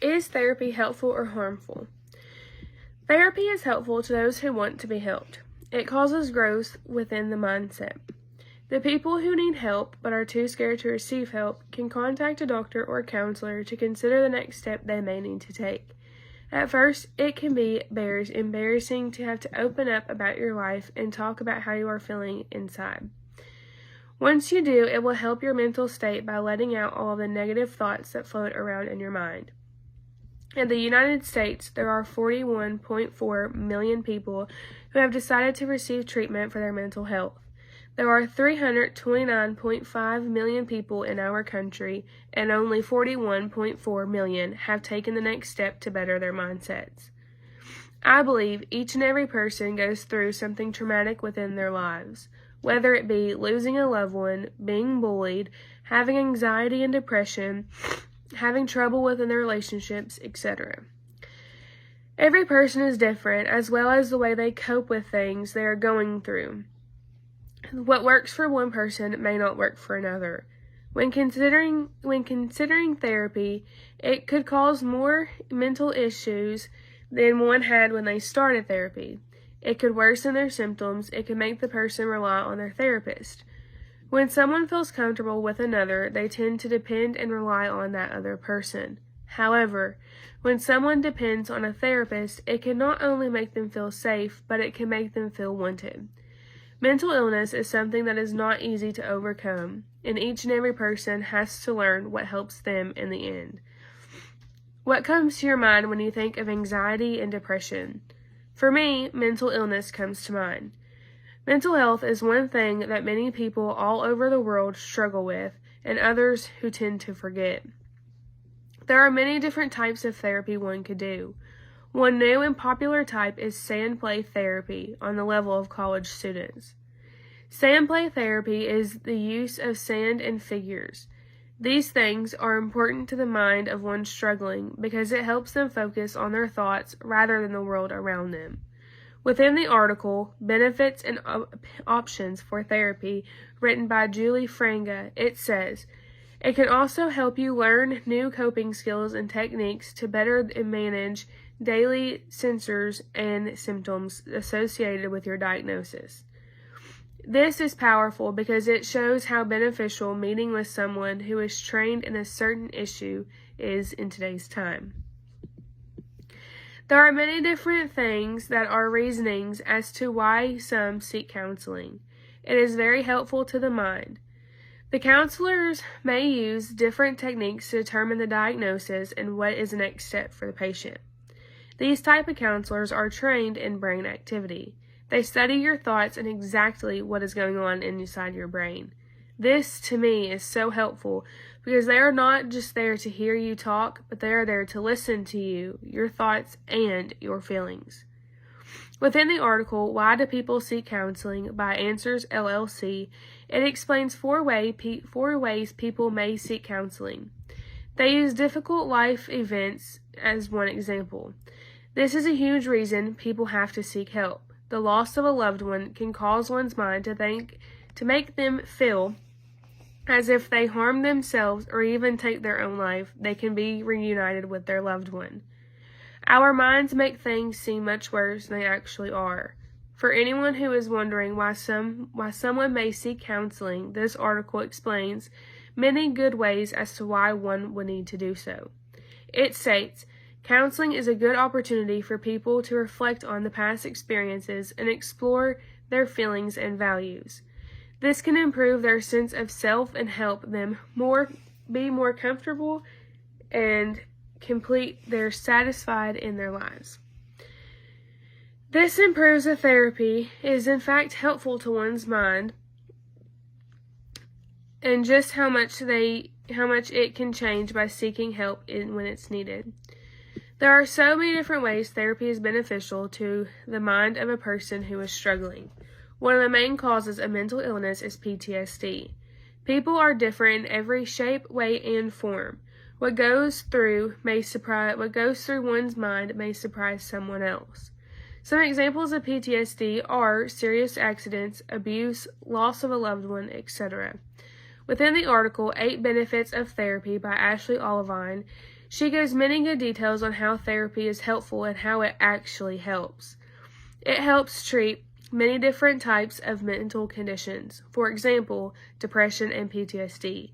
Is therapy helpful or harmful? Therapy is helpful to those who want to be helped. It causes growth within the mindset. The people who need help but are too scared to receive help can contact a doctor or counselor to consider the next step they may need to take. At first, it can be embarrassing to have to open up about your life and talk about how you are feeling inside. Once you do, it will help your mental state by letting out all of the negative thoughts that float around in your mind. In the United States, there are 41.4 million people who have decided to receive treatment for their mental health. There are 329.5 million people in our country, and only 41.4 million have taken the next step to better their mindsets. I believe each and every person goes through something traumatic within their lives, whether it be losing a loved one, being bullied, having anxiety and depression, having trouble within their relationships, etc. Every person is different, as well as the way they cope with things they are going through. What works for one person may not work for another. When considering therapy, it could cause more mental issues than one had when they started therapy. It could worsen their symptoms. It could make the person rely on their therapist. When someone feels comfortable with another, they tend to depend and rely on that other person. However, when someone depends on a therapist, it can not only make them feel safe, but it can make them feel wanted. Mental illness is something that is not easy to overcome, and each and every person has to learn what helps them in the end. What comes to your mind when you think of anxiety and depression? For me, mental illness comes to mind. Mental health is one thing that many people all over the world struggle with, and others who tend to forget. There are many different types of therapy one could do. One new and popular type is sand play therapy on the level of college students. Sand play therapy is the use of sand and figures. These things are important to the mind of one struggling because it helps them focus on their thoughts rather than the world around them. Within the article, Benefits and Options for Therapy, written by Julie Franga, it says, it can also help you learn new coping skills and techniques to better manage daily sensors and symptoms associated with your diagnosis. This is powerful because it shows how beneficial meeting with someone who is trained in a certain issue is in today's time. There are many different things that are reasonings as to why some seek counseling. It is very helpful to the mind. The counselors may use different techniques to determine the diagnosis and what is the next step for the patient. These type of counselors are trained in brain activity. They study your thoughts and exactly what is going on inside your brain. This, to me, is so helpful because they are not just there to hear you talk, but they are there to listen to you, your thoughts, and your feelings. Within the article, Why Do People Seek Counseling by Answers LLC, it explains four ways people may seek counseling. They use difficult life events as one example. This is a huge reason people have to seek help. The loss of a loved one can cause one's mind to make them feel as if they harm themselves or even take their own life. They can be reunited with their loved one. Our minds make things seem much worse than they actually are. For anyone who is wondering why someone may seek counseling, this article explains many good ways as to why one would need to do so. It states, counseling is a good opportunity for people to reflect on the past experiences and explore their feelings and values. This can improve their sense of self and help them be more comfortable and complete they're satisfied in their lives. This improves the therapy is in fact helpful to one's mind and just how much it can change by seeking help when it's needed. There are so many different ways therapy is beneficial to the mind of a person who is struggling. One of the main causes of mental illness is PTSD. People are different in every shape, way, and form. What goes through one's mind may surprise someone else. Some examples of PTSD are serious accidents, abuse, loss of a loved one, etc. Within the article, 8 Benefits of Therapy by Ashley Olivine, She gives many good details on how therapy is helpful and how it actually helps. It helps treat many different types of mental conditions, for example, depression and PTSD.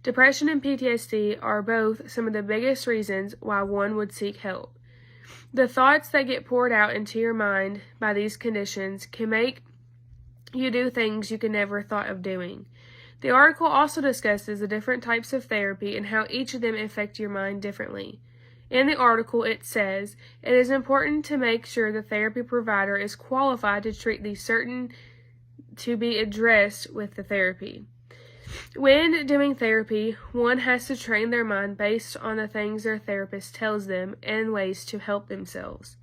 Depression and PTSD are both some of the biggest reasons why one would seek help. The thoughts that get poured out into your mind by these conditions can make you do things you could never thought of doing. The article also discusses the different types of therapy and how each of them affect your mind differently. In the article, it says, it is important to make sure the therapy provider is qualified to treat these certain to be addressed with the therapy. When doing therapy, one has to train their mind based on the things their therapist tells them and ways to help themselves.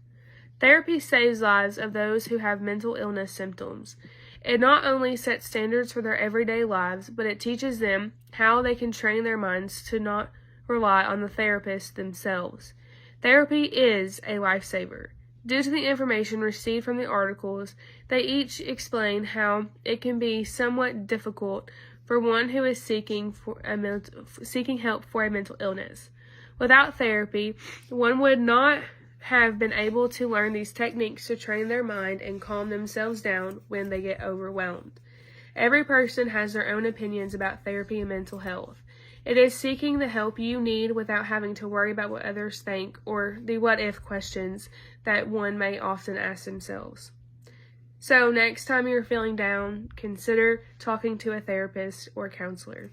Therapy saves lives of those who have mental illness symptoms. It not only sets standards for their everyday lives, but it teaches them how they can train their minds to not rely on the therapist themselves. Therapy is a lifesaver. Due to the information received from the articles, they each explain how it can be somewhat difficult for one who is seeking help for a mental illness. Without therapy, one would not have been able to learn these techniques to train their mind and calm themselves down when they get overwhelmed. Every person has their own opinions about therapy and mental health. It is seeking the help you need without having to worry about what others think or the what-if questions that one may often ask themselves. So next time you're feeling down, consider talking to a therapist or counselor.